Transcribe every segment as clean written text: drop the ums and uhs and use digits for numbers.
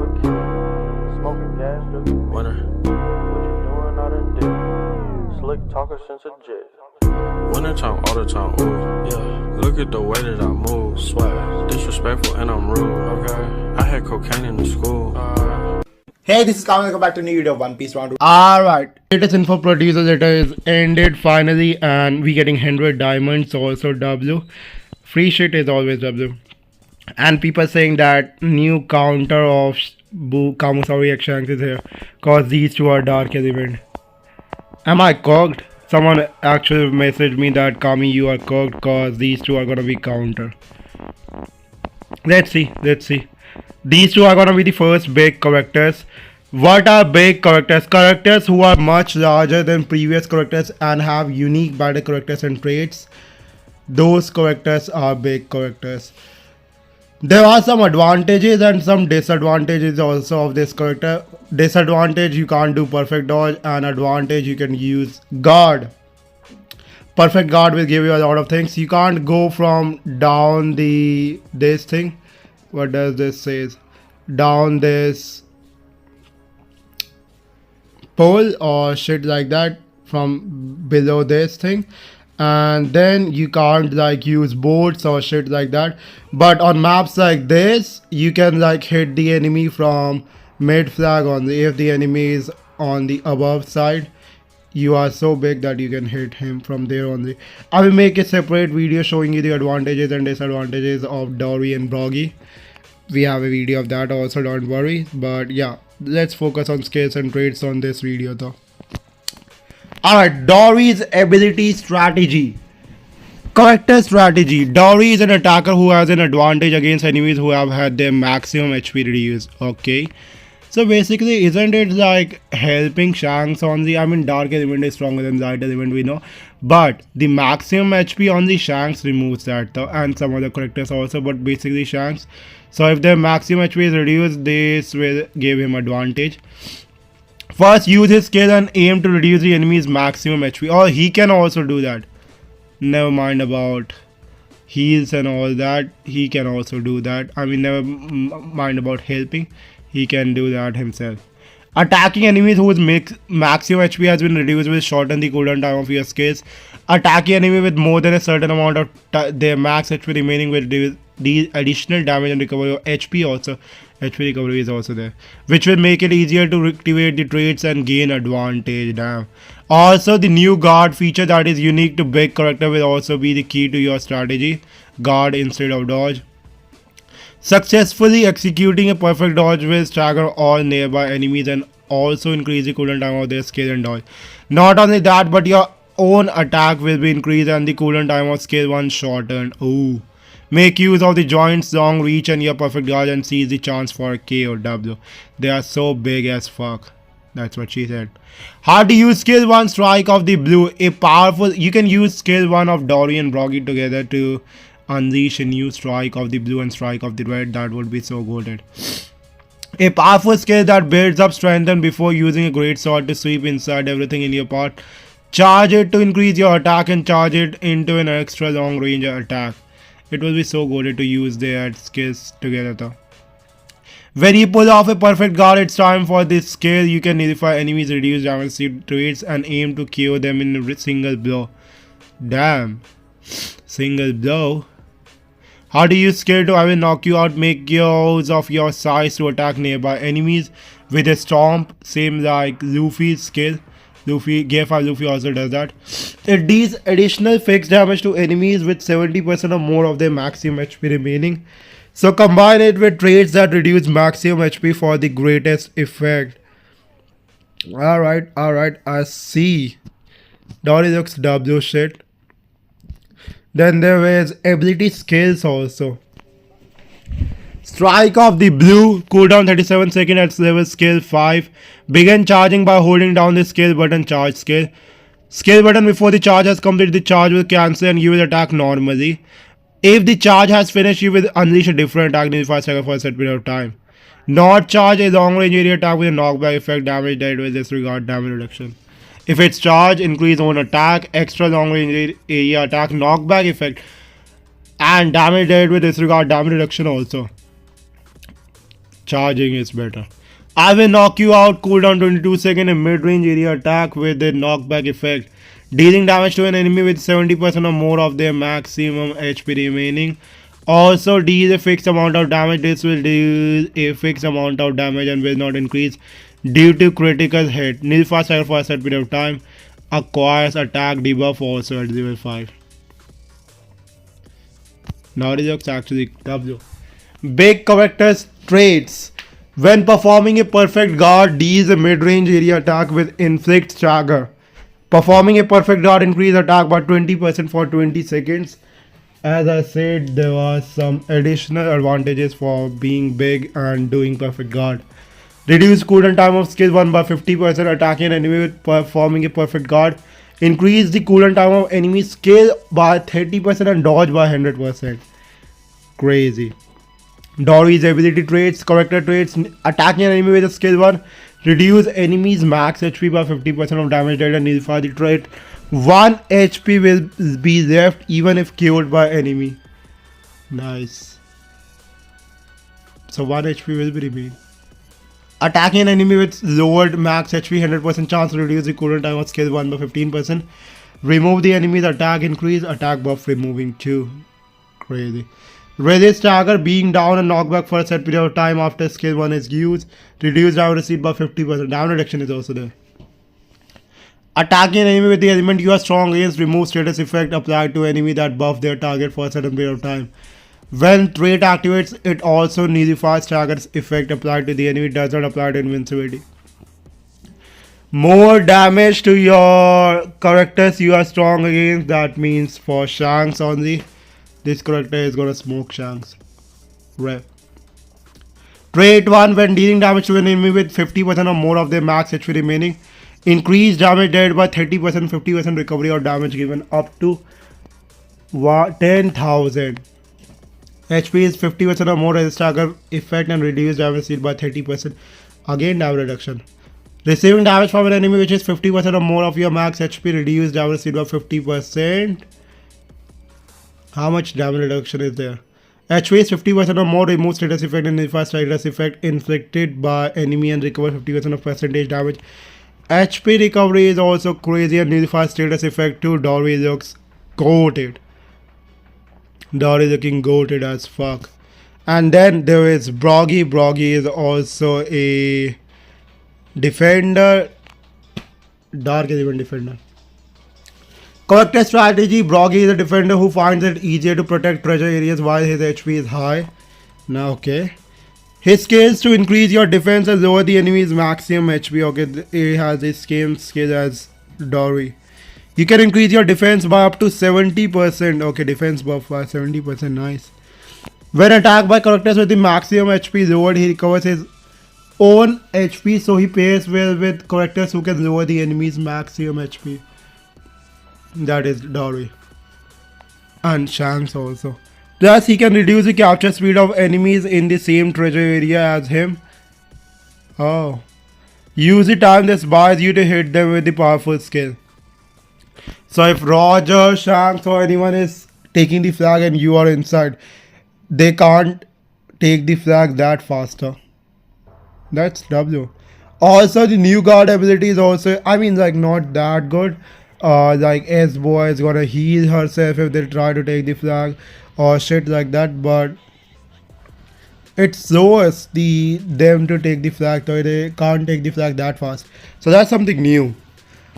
a kid. Smoking gas, drinking winter. What you doing out of dick? Slick talker since a jet. Winter time, all the time, ooh, yeah. Look at the way that I move, swag. Disrespectful and I'm rude, okay? I had cocaine in the school. Hey, this is Kamal. Welcome back to a new video of One Piece Round 2. Alright, latest info producer letter is ended finally, and we getting 100 diamonds, also W. Free shit is always W. And people saying that new counter of Kamusari EX Shanks is here, cause these two are dark element. Am I cooked? Someone actually messaged me that Kami, you are cooked, cause these two are gonna be counter. Let's see. These two are gonna be the first big characters. What are big characters? Characters who are much larger than previous characters and have unique battle characters and traits. Those characters are big characters. There are some advantages and some disadvantages also of this character. Disadvantage, you can't do perfect dodge, and advantage, you can use guard. Perfect guard will give you a lot of things. You can't go from down this thing. What does this say? Down this pole or shit like that from below this thing. And then you can't like use boats or shit like that. But on maps like this, you can like hit the enemy from mid flag only. If the enemy is on the above side, you are so big that you can hit him from there only. I will make a separate video showing you the advantages and disadvantages of Dorry and Broggy. We have a video of that also, don't worry. But yeah, let's focus on skills and traits on this video though. Alright, Dorry's ability strategy. Character strategy. Dorry is an attacker who has an advantage against enemies who have had their maximum HP reduced. Okay. So basically, isn't it like helping Shanks on the, I mean, dark element is stronger than light element, we know. But the maximum HP on the Shanks removes that though, and some other characters also, but basically Shanks. So if their maximum HP is reduced, this will give him advantage. First, use his skill and aim to reduce the enemy's maximum HP. Or he can also do that. Never mind about heals and all that. He can also do that. I mean, never mind about helping. He can do that himself. Attacking enemies whose maximum HP has been reduced will shorten the cooldown time of your skills. Attacking enemy with more than a certain amount of their max HP remaining will reduce the additional damage and recovery of HP also. HP recovery is also there, which will make it easier to activate the traits and gain advantage. Damn. Also, the new guard feature that is unique to big character will also be the key to your strategy. Guard instead of dodge. Successfully executing a perfect dodge will stagger all nearby enemies and also increase the cooldown time of their skill and dodge. Not only that, but your own attack will be increased and the cooldown time of skill 1 shortened. Ooh. Make use of the joint's long reach and your perfect dodge and seize the chance for a K or W. They are so big as fuck. That's what she said. How to use skill 1 strike of the blue. A powerful, you can use skill 1 of Dorry and Broggy together to unleash a new strike of the blue and strike of the red. That would be so good. A powerful skill that builds up strength and before using a great sword to sweep inside everything in your path. Charge it to increase your attack and charge it into an extra long range attack. It will be so good to use their skills together though. When you pull off a perfect guard, it's time for this skill. You can nullify enemies, reduce damage traits and aim to KO them in a single blow. Damn. Single blow. How do you use skill to I will knock you out, make use of your size to attack nearby enemies with a stomp, same like Luffy's skill. Gear 5 Luffy also does that. It deals additional fixed damage to enemies with 70% or more of their maximum HP remaining. So combine it with traits that reduce maximum HP for the greatest effect. Alright, I see. Dorry looks W shit. Then there is ability skills also. Strike of the blue, cooldown 37 seconds at level skill 5. Begin charging by holding down the skill button, charge skill. Skill button before the charge has completed, the charge will cancel and you will attack normally. If the charge has finished, you will unleash a different attack in 5 seconds for a set period of time. Not charge a long range area attack with a knockback effect, damage that will disregard damage reduction. If it's charge, increase own attack, extra long range area attack, knockback effect, and damage dealt with disregard damage reduction also. Charging is better. I will knock you out, cooldown 22 seconds in mid-range area attack with a knockback effect. Dealing damage to an enemy with 70% or more of their maximum HP remaining. Also deal a fixed amount of damage. This will deal a fixed amount of damage and will not increase due to critical hit. Nil fast cycle for a set period of time. Acquires attack debuff also at level 5. Now it looks actually W. Big characters traits. When performing a perfect guard, deals a mid-range area attack with inflict stagger. Performing a perfect guard increase attack by 20% for 20 seconds. As I said, there are some additional advantages for being big and doing perfect guard. Reduce cooldown time of skill 1 by 50%, attacking an enemy with performing a perfect guard. Increase the cooldown time of enemy skill by 30% and dodge by 100%. Crazy. Dorry's ability traits, character traits, attacking an enemy with a skill 1. Reduce enemy's max HP by 50% of damage dealt and nullify the trait. 1 HP will be left even if killed by enemy. Nice. So 1 HP will be remain. Attacking an enemy with lowered max HP, 100% chance to reduce the cooldown time of skill 1 by 15%. Remove the enemy's attack, increase attack buff, removing 2. Crazy. Resist stagger, being down and knockback for a set period of time after skill 1 is used. Reduce damage received by 50%. Damage reduction is also there. Attacking an enemy with the element you are strong against, remove status effect applied to enemy that buff their target for a certain period of time. When trait activates, it also nullifies stagger's effect applied to the enemy, does not apply to invincibility. More damage to your characters you are strong against, that means for Shanks only. This character is gonna smoke Shanks. Rare. Trait 1, when dealing damage to an enemy with 50% or more of their max HP remaining, increase damage dealt by 30%, 50% recovery or damage given up to 10,000. HP is 50% or more as stagger effect and reduce damage received by 30%. Again damage reduction. Receiving damage from an enemy which is 50% or more of your max HP, reduce damage received by 50%. How much damage reduction is there? HP is 50% or more, remove status effect and nullify status effect inflicted by enemy and recover 50% of percentage damage. HP recovery is also crazy and nullify status effect too. Dorry looks goated. Dorry looking goated as fuck. And then there is Broggy. Broggy is also a defender. Dark is even defender. Character strategy. Broggy is a defender who finds it easier to protect treasure areas while his HP is high. Now okay. His skills to increase your defense and lower the enemy's maximum HP. Okay, he has the same skill as Dorry. You can increase your defense by up to 70%. Okay, defense buff by 70%. Nice. When attacked by characters with the maximum HP lowered, he recovers his own HP. So he pairs well with characters who can lower the enemy's maximum HP. That is Dorry. And Shanks also. Plus, he can reduce the capture speed of enemies in the same treasure area as him. Oh. Use the time this buys you to hit them with the powerful skill. So if Roger, Shanks or anyone is taking the flag and you are inside, they can't take the flag that faster. That's W. Also, the new guard ability is also, I mean, like not that good. Like S-Boy is gonna heal herself if they try to take the flag or shit like that, but it slows them to take the flag, so they can't take the flag that fast. So that's something new.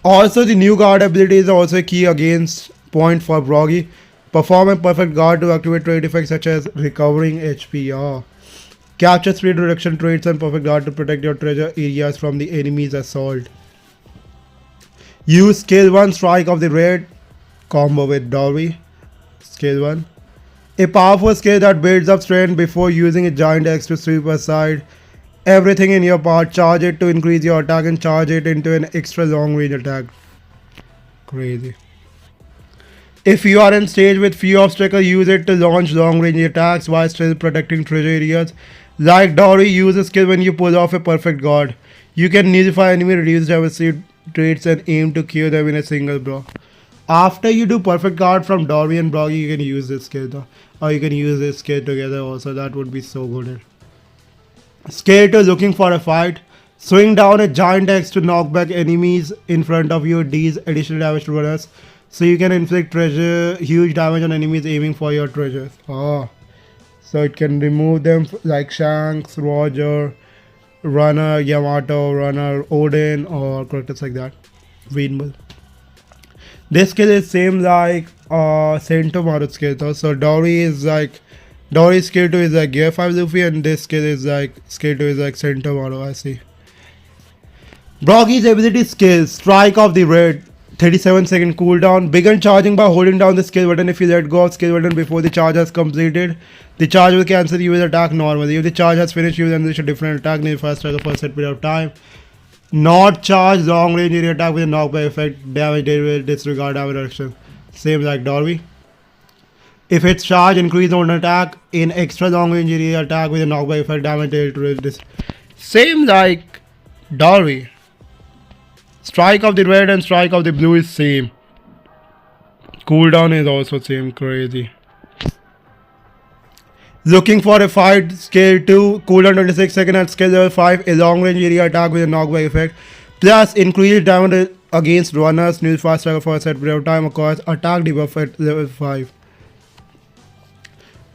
Also, the new guard ability is also a key against point for Broggy. Perform a perfect guard to activate trait effects such as recovering HP. Capture speed reduction traits and perfect guard to protect your treasure areas from the enemy's assault. Use skill 1 strike of the red combo with Dorry. Skill 1. A powerful skill that builds up strength before using a giant X to sweep aside everything in your path. Charge it to increase your attack and charge it into an extra long range attack. Crazy. If you are in stage with few obstacles, use it to launch long range attacks while still protecting treasure areas. Like Dorry, use a skill when you pull off a perfect guard. You can nullify enemy, reduce damage traits and aim to kill them in a single blow. After you do perfect guard from Dorry and Broggy, you can use this skill though. Or you can use this skill together also. That would be so good. Skater looking for a fight. Swing down a giant axe to knock back enemies in front of you. Deals additional damage to runners. So you can inflict huge damage on enemies aiming for your treasures. Oh. So it can remove them like Shanks, Roger, Runner, Yamato, Runner, Odin, or characters like that. Greenbull. This skill is same like Sentomaru's skill though. So Dorry's skill 2 is like Gear 5 Luffy, and this skill is like skill 2 is like Sentomaru, I see. Broggy's ability skill, Strike of the Red, 37-second cooldown. Begin charging by holding down the skill button. If you let go of skill button before the charge has completed, the charge will cancel, you will attack normally. If the charge has finished, you will unleash a different attack near first strike for a set period of time. Not charge long range area attack with a knockback effect. Damage they will disregard damage reduction. Same like Dorry. If it's charge, increase on attack in extra long range area attack with a knockback effect. Damage they will same like Dorry. Strike of the red and strike of the blue is same. Cooldown is also same. Crazy. Looking for a fight, scale 2, cooldown 26 seconds at scale level 5, a long range area attack with a knockback effect, plus increased damage against runners, new fast travel for a set period of time, across attack debuff at level 5.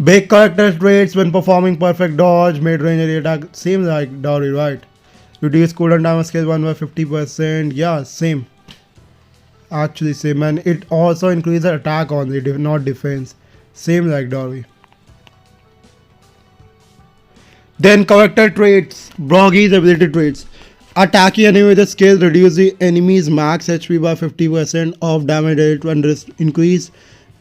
Big character traits when performing perfect dodge, mid range area attack, same like Dorry, right? Reduce cooldown time on scale 1 by 50%, yeah, same. Actually same, and it also increases attack only, not defense, same like Dorry. Then character traits, Broggy's ability traits. Attacking enemy with a skill reduce the enemy's max HP by 50%, off damage rate and increase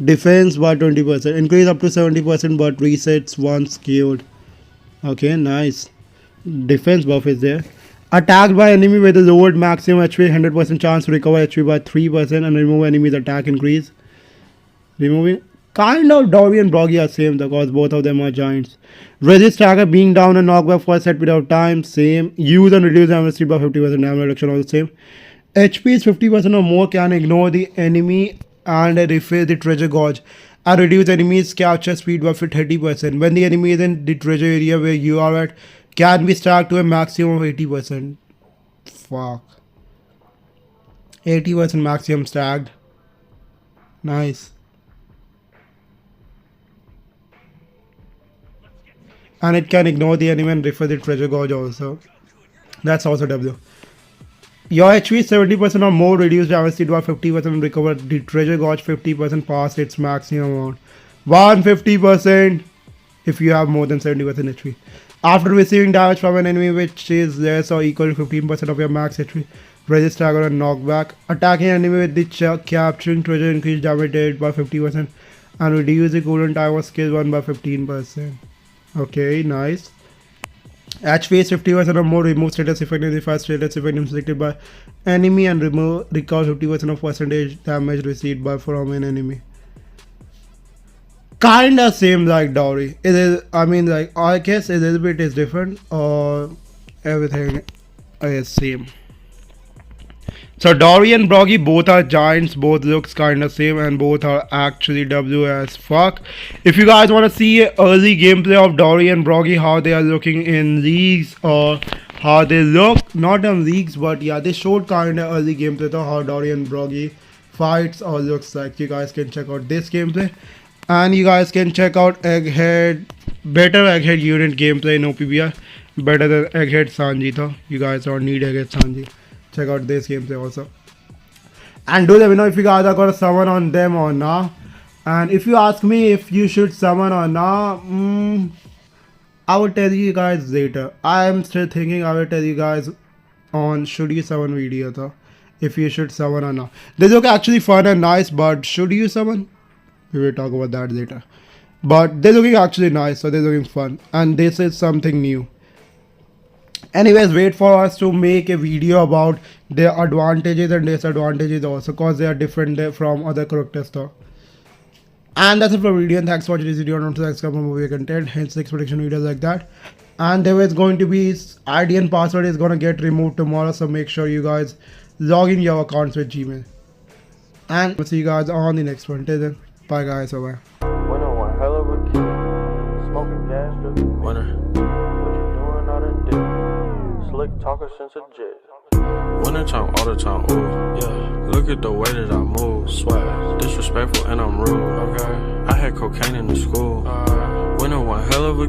defense by 20%, increase up to 70% but resets once killed. Okay, nice. Defense buff is there. Attacked by enemy with a lowered maximum HP, 100% chance to recover HP by 3% and remove enemy's attack increase. Removing. Kind of Dorry and Broggy are same because both of them are giants. Resist stagger being down and knockback for a set period of time, same. Use and reduce damage by 50% damage reduction, also same. HP is 50% or more, can ignore the enemy and refill the treasure gorge. And reduce enemy's capture speed by 30%. When the enemy is in the treasure area where you are at, can be stacked to a maximum of 80%. Fuck. 80% maximum stacked. Nice. And it can ignore the enemy and refill the treasure gorge also. That's also W. Your HP is 70% or more, reduce damage speed by 50% and recover the treasure gorge 50% past its maximum amount. 150% if you have more than 70% HP. After receiving damage from an enemy which is less or equal to 15% of your max HP, resist stagger and knockback. Attacking enemy with the capturing treasure increase damage rate by 50% and reduce the cooldown time of skill 1 by 15%. Okay, nice. HP is 50% or more, remove status effect in the first status effect inflicted by enemy and recover 50% of percentage damage received from an enemy. Kinda same like Dorry. It is, I mean, like, I guess a little bit is different or everything is same. So Dorry and Broggy both are giants, both looks kinda same and both are actually W as fuck. If you guys wanna see early gameplay of Dorry and Broggy, how they are looking in leagues or how they look, not in leagues but yeah, they showed kinda early gameplay though, how Dorry and Broggy fights or looks like. You guys can check out this gameplay. And you guys can check out Egghead, better Egghead unit gameplay in OPBR, better than Egghead Sanji though. You guys don't need Egghead Sanji. Check out this gameplay also. And do let me know if you guys are gonna summon on them or not. And if you ask me if you should summon or not, I will tell you guys later. I am still thinking. I will tell you guys on should you summon video though. If you should summon or not. They look actually fun and nice, but should you summon? We will talk about that later. But they're looking actually nice, so they're looking fun. And this is something new. Anyways, wait for us to make a video about their advantages and disadvantages also, because they are different from other characters though. And that's it for the video, and thanks for watching this video. Don't forget to subscribe for more content, hence expedition videos like that. And there is going to be ID and password is going to get removed tomorrow, so make sure you guys log in your accounts with Gmail. And we'll see you guys on the next one. Till then, bye guys, bye bye. Winner one hell of a kid, smoking gas, what you doing all that? Slick talker since a jit. Wintertime, all the time, ooh, yeah. Look at the way that I move, swag. Disrespectful and I'm rude, okay. I had cocaine in the school. Winter one hell of a